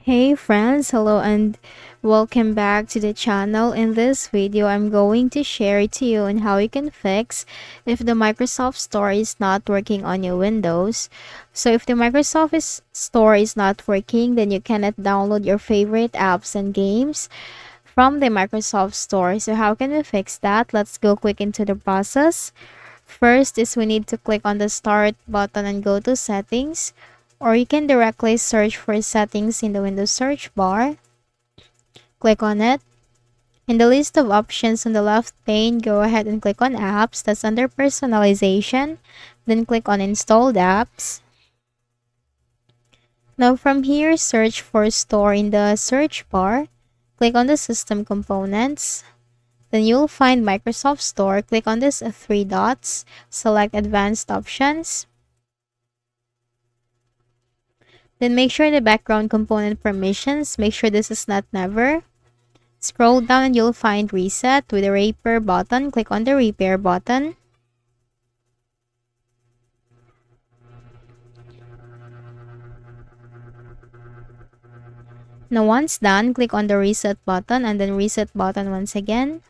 Hey friends, hello and welcome back to the channel. In this video, I'm going to share to you on how you can fix if the Microsoft Store is not working on your Windows. So if the Store is not working, then you cannot download your favorite apps and games from the Microsoft Store. So how can we fix that? Let's go quick into the process. First is we need to click on the Start button and go to Settings, or you can directly search for Settings in the Windows search bar. Click on it. In the list of options on the left pane, go ahead and click on Apps. That's under Personalization. Then click on Installed Apps. Now from here, search for Store in the search bar. Click on the System Components. Then you'll find Microsoft Store. Click on this three dots. Select Advanced Options. Then make sure the background component permissions, make sure this is not never. Scroll down and you'll find Reset with the Repair button. Click on the Repair button. Now once done, click on the Reset button and then Reset button once again.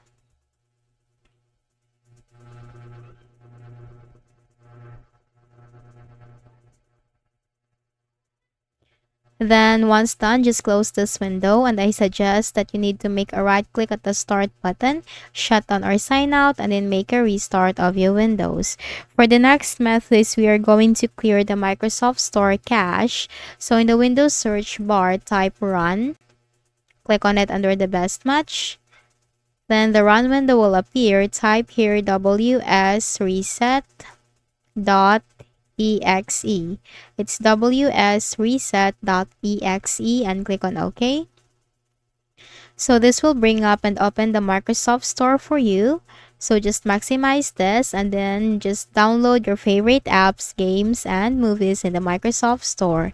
Then once done, just close this window, and I suggest that you need to make a right click at the Start button, shut down or sign out, and then make a restart of your Windows. For the next method is we are going to clear the Microsoft Store cache. So in the Windows search bar, type Run. Click on it under the best match. Then the Run window will appear. Type here ws reset.exe. It's wsreset.exe and click on OK. So this will bring up and open the Microsoft Store for you. So just maximize this and then just download your favorite apps, games, and movies in the Microsoft Store.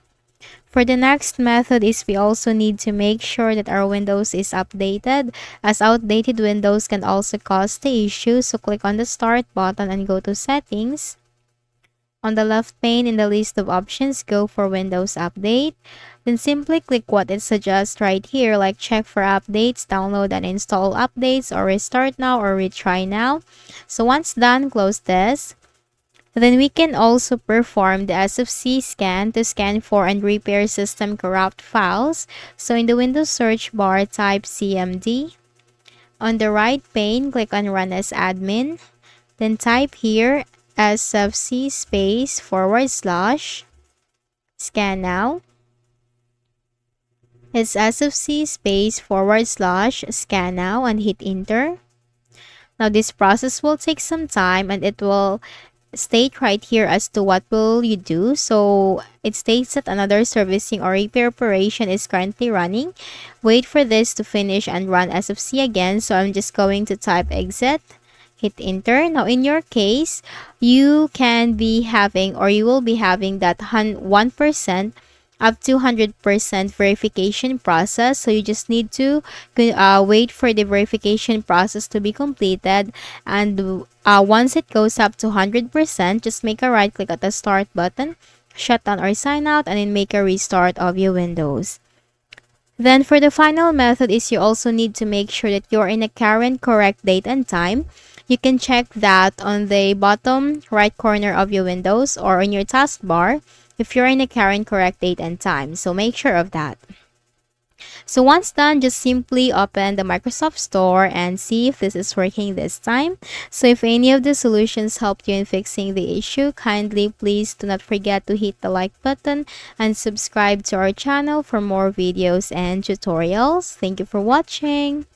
For the next method is we also need to make sure that our Windows is updated, as outdated Windows can also cause the issue. So click on the Start button and go to Settings. On the left pane in the list of options, go for Windows Update. Then simply click what it suggests right here, like check for updates, download and install updates, or restart now or retry now. So once done, close this. Then we can also perform the SFC scan to scan for and repair system corrupt files. So in the Windows search bar, type CMD. On the right pane, click on Run as Admin. Then type here SFC space / scan now. It's SFC space / scan now and hit enter. Now this process will take some time and it will state right here as to what will you do. So it states that another servicing or repair operation is currently running. Wait for this to finish and run SFC again. So I'm just going to type exit. Hit enter. Now in your case, you can be having or you will be having that 1% up to 100% verification process. So you just need to wait for the verification process to be completed. And once it goes up to 100%, just make a right click at the Start button, shut down or sign out, and then make a restart of your Windows. Then for the final method is you also need to make sure that you're in a current correct date and time. You can check that on the bottom right corner of your Windows or on your taskbar if you're in a current correct date and time. So make sure of that. So once done, just simply open the Microsoft Store and see if this is working this time. So if any of the solutions helped you in fixing the issue, kindly please do not forget to hit the like button and subscribe to our channel for more videos and tutorials. Thank you for watching.